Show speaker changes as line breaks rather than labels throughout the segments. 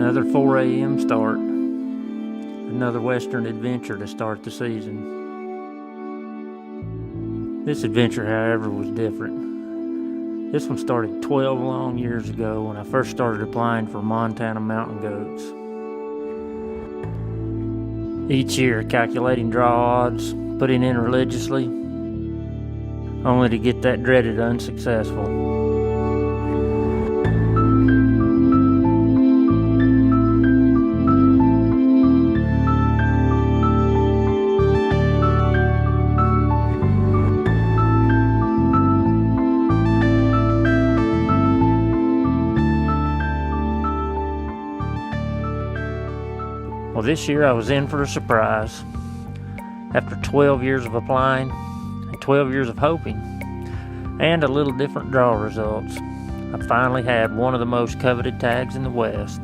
Another 4 a.m. start. Another western adventure to start the season. This adventure, however, was different. This one started 12 long years ago when I first started applying for Montana mountain goats. Each year, calculating draw odds, putting in religiously, only to get that dreaded unsuccessful. Well, this year I was in for a surprise. After 12 years of applying and 12 years of hoping and a little different draw results, I finally had one of the most coveted tags in the West.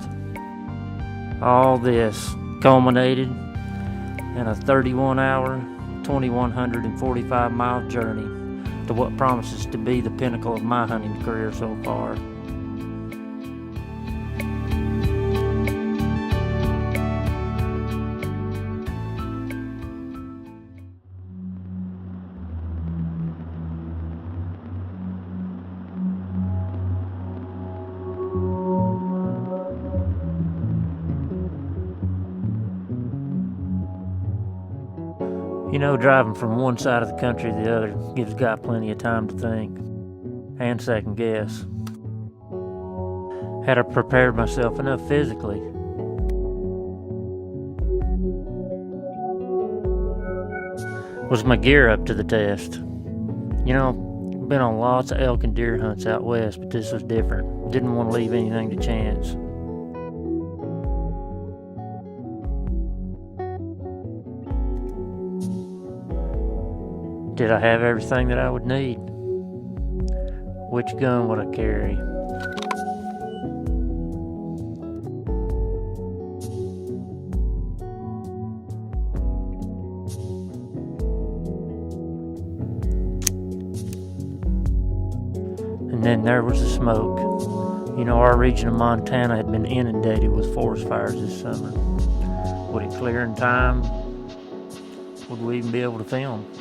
All this culminated in a 31-hour, 2,145-mile journey to what promises to be the pinnacle of my hunting career so far. You know, driving from one side of the country to the other gives a guy plenty of time to think and second guess. Had I prepared myself enough physically? Was my gear up to the test? You know, I've been on lots of elk and deer hunts out west, but this was different. Didn't want to leave anything to chance. Did I have everything that I would need? Which gun would I carry? And then there was the smoke. You know, our region of Montana had been inundated with forest fires this summer. Would it clear in time? Would we even be able to film?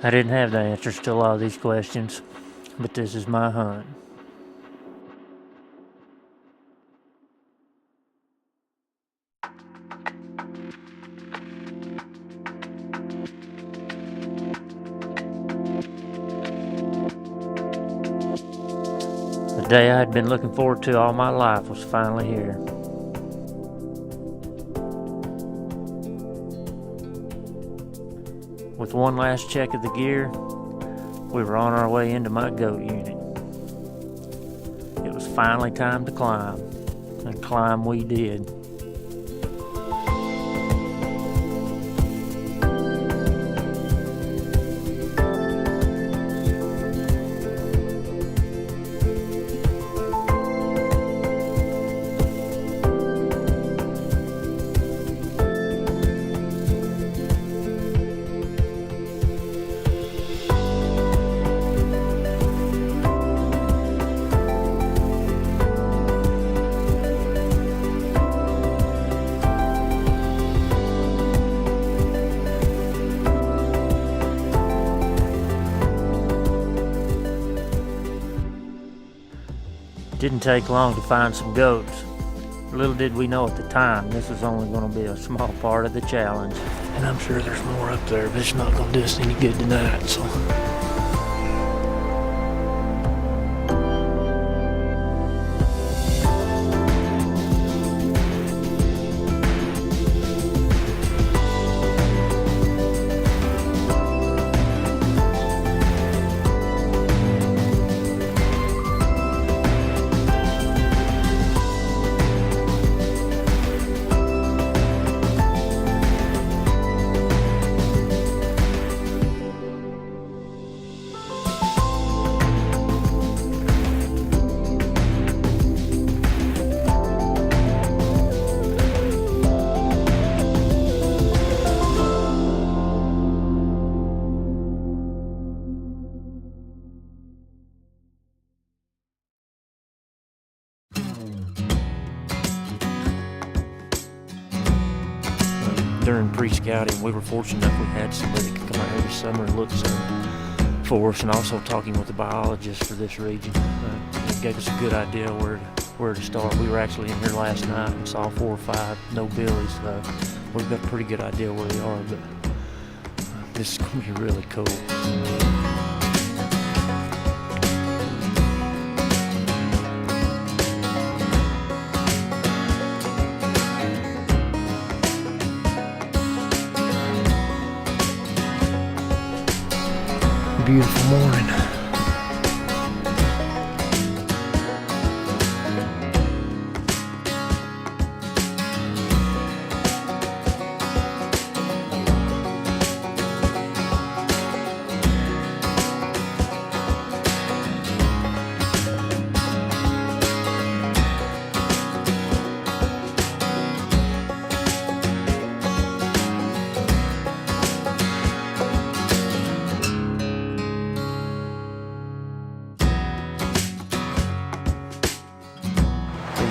I didn't have the answers to a lot of these questions, but this is my hunt. The day I had been looking forward to all my life was finally here. With one last check of the gear, we were on our way into my goat unit. It was finally time to climb, and climb we did. Didn't take long to find some goats. Little did we know at the time this was only going to be a small part of the challenge.
And I'm sure there's more up there, but it's not going to do us any good tonight, so.
during pre-scouting, we were fortunate enough we had somebody that could come out here this summer and look some for us, and also talking with the biologist for this region. It gave us a good idea where to start. We were actually in here last night and saw 4 or 5 no billies, so we've got a pretty good idea where they are, but this is going to be really cool. Beautiful morning.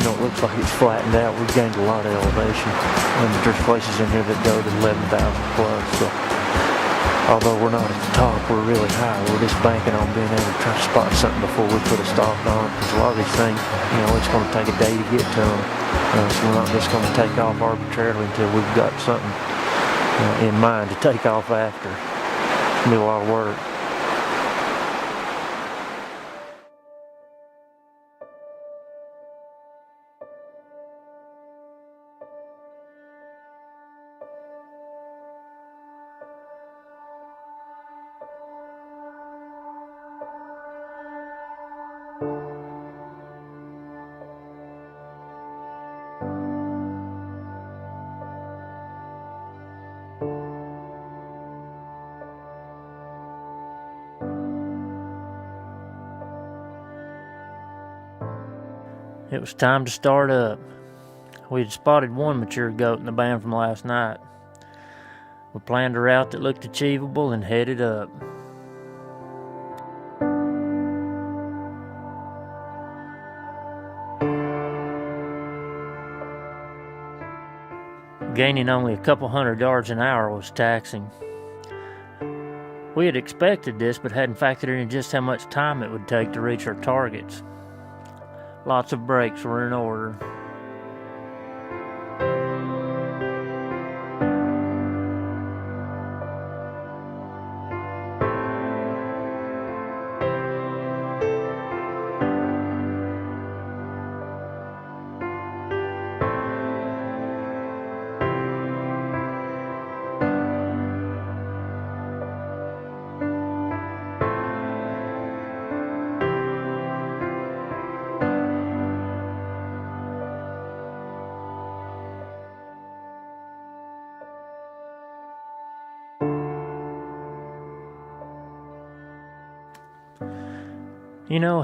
It looks like it's flattened out. We've gained a lot of elevation, and there's places in here that go to 11,000 plus. So, although we're not at the top, we're really high. We're just banking on being able to try to spot something before we put a stalk on it. Because a lot of these things, it's going to take a day to get to them. So we're not just going to take off arbitrarily until we've got something in mind to take off after. It's going to be a lot of work. It was time to start up. We had spotted one mature goat in the band from last night. We planned a route that looked achievable and headed up. Gaining only a couple hundred yards an hour was taxing. We had expected this, but hadn't factored in just how much time it would take to reach our targets. Lots of brakes were in order.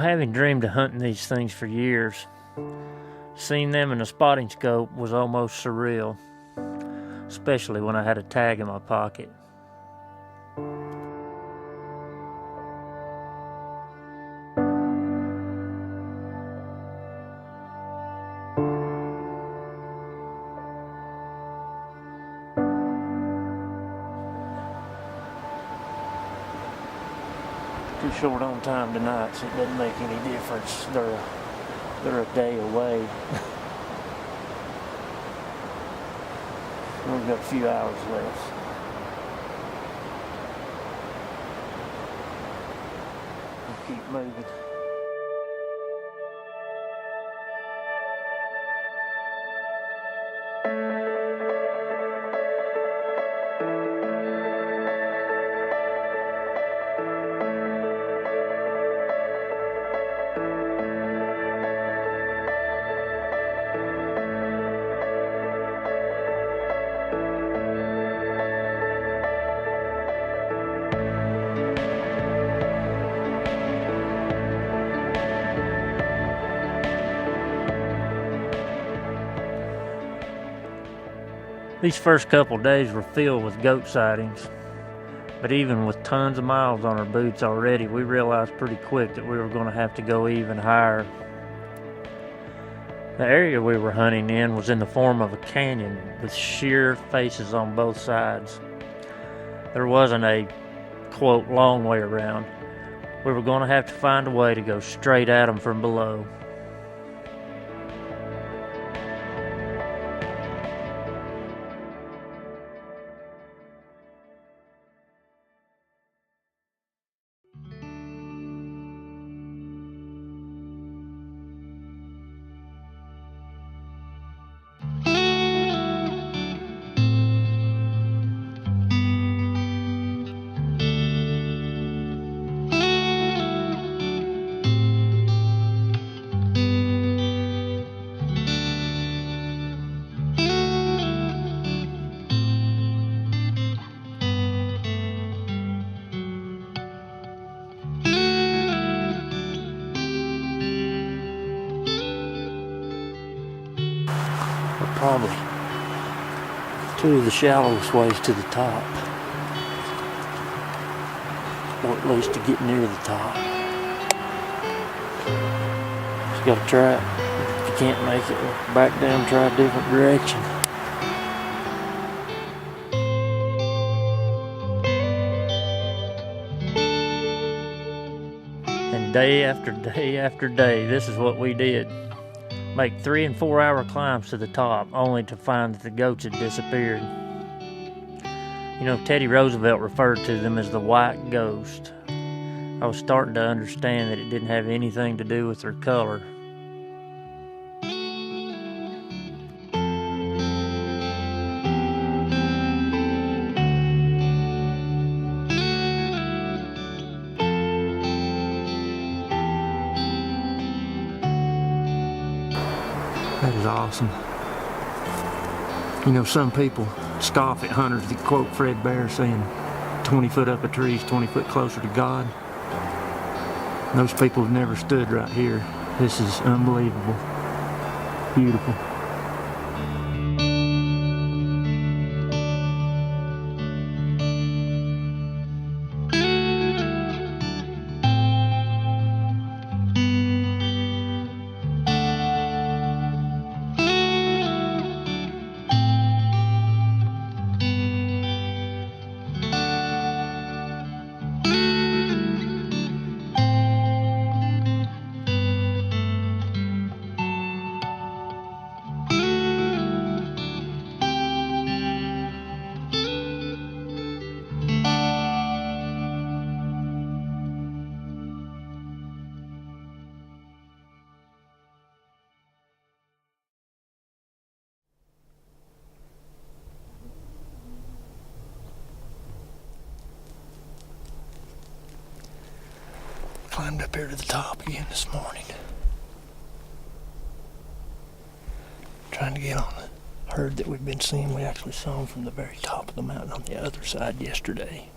Having dreamed of hunting these things for years, seeing them in a spotting scope was almost surreal, especially when I had a tag in my pocket. Too short on time tonight, so it doesn't make any difference. They're a day away. We've got a few hours left. We'll keep moving. These first couple days were filled with goat sightings, but even with tons of miles on our boots already, we realized pretty quick that we were going to have to go even higher. The area we were hunting in was in the form of a canyon with sheer faces on both sides. There wasn't a, quote, long way around. We were going to have to find a way to go straight at them from below. Probably two of the shallowest ways to the top, or at least to get near the top. Just gotta try it. If you can't make it, back down, try a different direction. And day after day after day, this is what we did. Make 3 and 4 hour climbs to the top, only to find that the goats had disappeared. You know, Teddy Roosevelt referred to them as the white ghost. I was starting to understand that it didn't have anything to do with their color. That is awesome. You know, some people scoff at hunters that quote Fred Bear saying 20 foot up a tree is 20 foot closer to God. Those people have never stood right here. This is unbelievable. Beautiful. Climbed up here to the top again this morning. Trying to get on the herd that we've been seeing. We actually saw them from the very top of the mountain on the other side yesterday.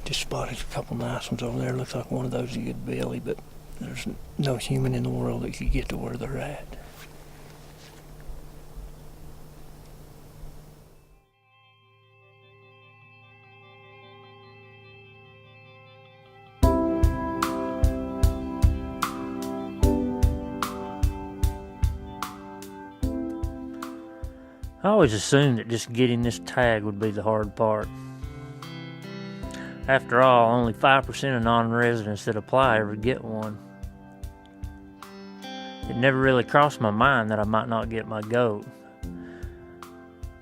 Just spotted a couple nice ones over there. Looks like one of those you could belly, but there's no human in the world that could get to where they're at. I always assumed that just getting this tag would be the hard part. After all, only 5% of non-residents that apply ever get one. It never really crossed my mind that I might not get my goat.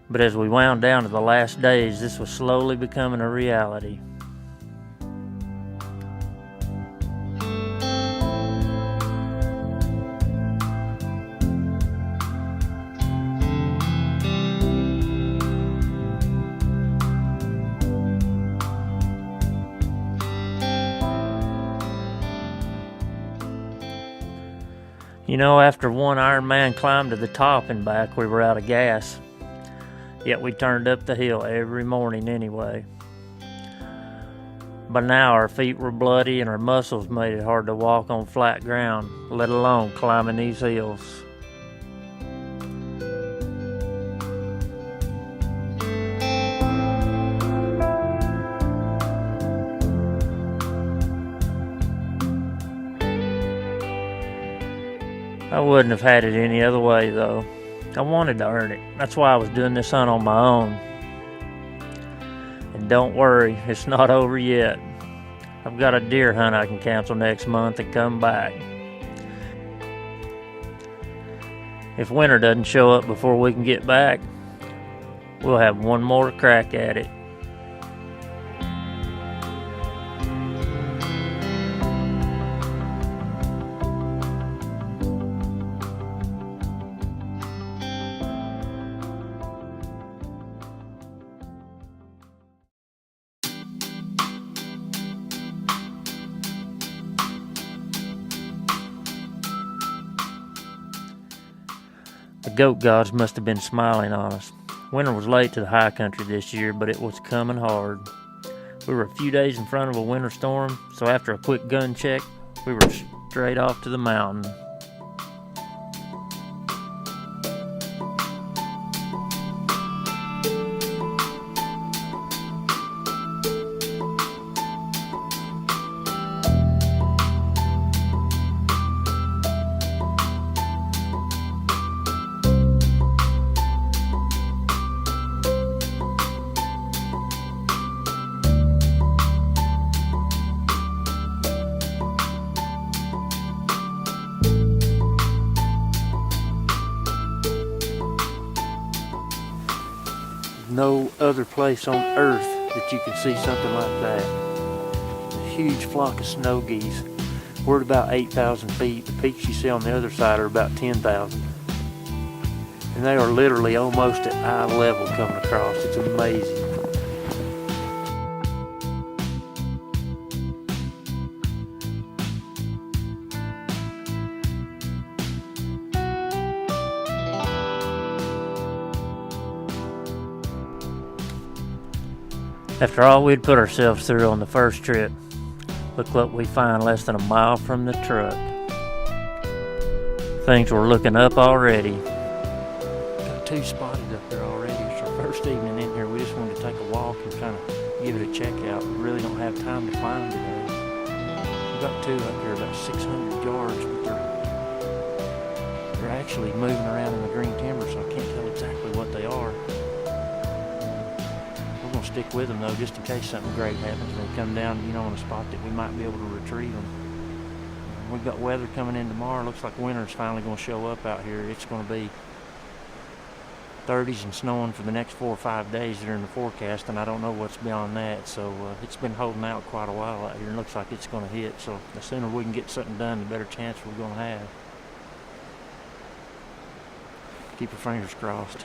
But as we wound down to the last days, this was slowly becoming a reality. You know, after one Iron Man climb to the top and back, we were out of gas. Yet we turned up the hill every morning anyway. By now our feet were bloody and our muscles made it hard to walk on flat ground, let alone climbing these hills. I wouldn't have had it any other way, though. I wanted to earn it. That's why I was doing this hunt on my own. And don't worry, it's not over yet. I've got a deer hunt I can cancel next month and come back. If winter doesn't show up before we can get back, we'll have one more crack at it. The goat gods must have been smiling on us. Winter was late to the high country this year, but it was coming hard. We were a few days in front of a winter storm, so after a quick gun check, we were straight off to the mountain. No other place on earth that you can see something like that. A huge flock of snow geese. We're at about 8,000 feet. The peaks you see on the other side are about 10,000. And they are literally almost at eye level coming across. It's amazing. After all we'd put ourselves through on the first trip, look what we find less than a mile from the truck. Things were looking up already. Got two spotted up there already. It's our first evening in here. We just wanted to take a walk and kind of give it a check out. We really don't have time to climb today. We've got two up here about 600 yards, but they're actually moving around in the green timber, so I can't tell exactly what they are. Stick with them though, just in case something great happens. They come down, on a spot that we might be able to retrieve them. We've got weather coming in tomorrow. Looks like winter's finally going to show up out here. It's going to be 30s and snowing for the next 4 or 5 days that are in the forecast, and I don't know what's beyond that. So it's been holding out quite a while out here, and looks like it's going to hit. So the sooner we can get something done, the better chance we're going to have. Keep your fingers crossed.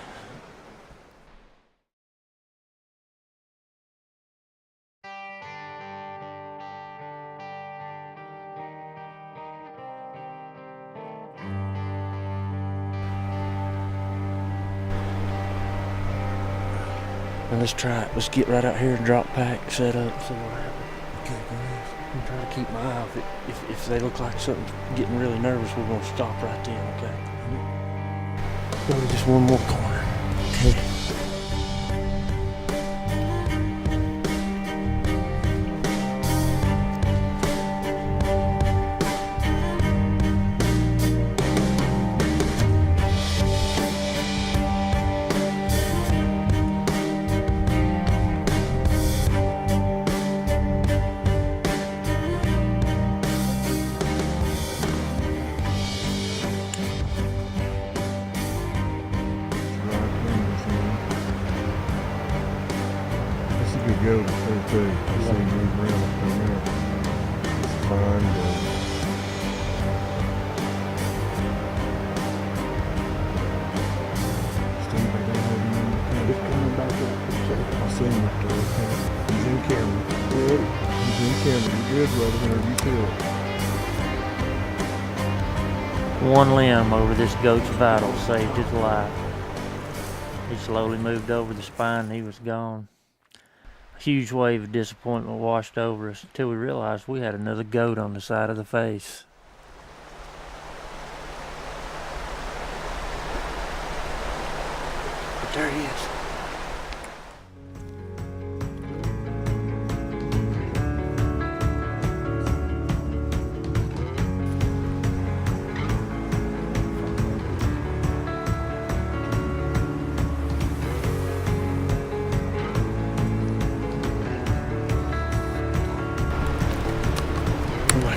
And let's try it. Let's get right out here and drop pack, set up, see what happens. Okay, go ahead. I'm trying to keep my eye off it. If they look like something getting really nervous, we're going to stop right then, okay? Go to just one more corner. Okay.
Go to see too. See move around up in there. It's fine. Steve, I don't have him in the camera.
Just coming back up.
I see him up there. Okay. He's in camera.
Good.
He's in camera. You're good, brother. Whenever you feel it.
One limb over this goat's vital saved his life. He slowly moved over the spine and he was gone. A huge wave of disappointment washed over us until we realized we had another goat on the side of the face. But there he is.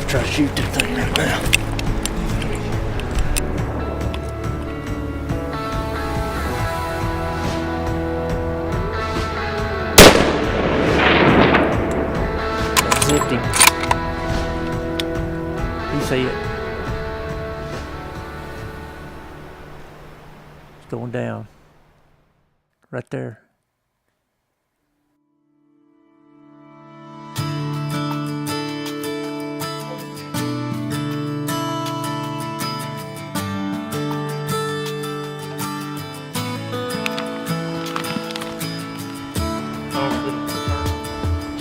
try to shoot that thing right now.
Zipped him. You see it? It's going down. Right there.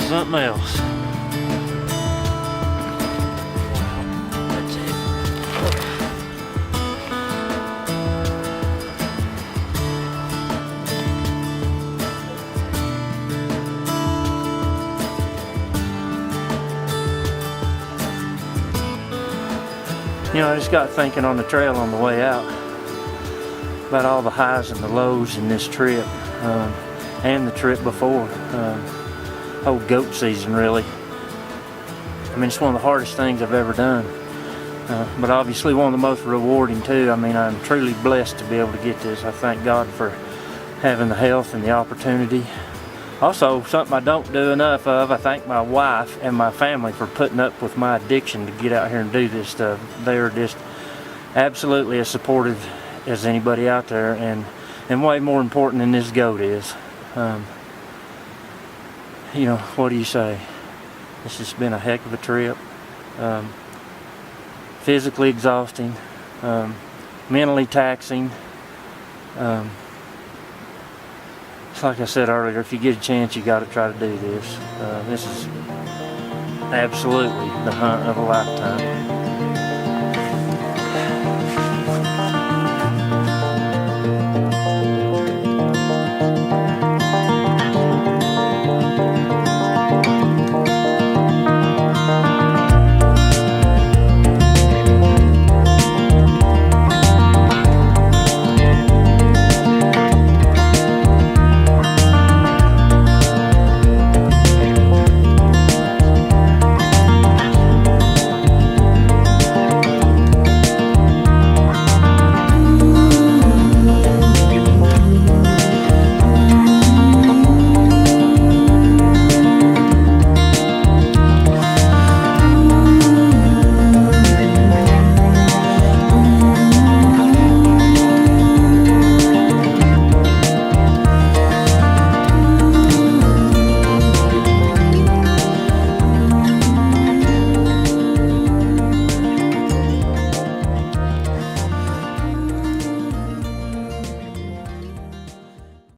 Something else. That's it. You know, I just got thinking on the trail on the way out about all the highs and the lows in this trip, and the trip before. Whole goat season, really. I mean, it's one of the hardest things I've ever done, but obviously one of the most rewarding too. I mean, I'm truly blessed to be able to get this. I thank God for having the health and the opportunity. Also, something I don't do enough of, I thank my wife and my family for putting up with my addiction to get out here and do this stuff. They're just absolutely as supportive as anybody out there, and way more important than this goat is. You know, what do you say? It's just been a heck of a trip. Physically exhausting, mentally taxing. It's like I said earlier, if you get a chance, you got to try to do this. This is absolutely the hunt of a lifetime.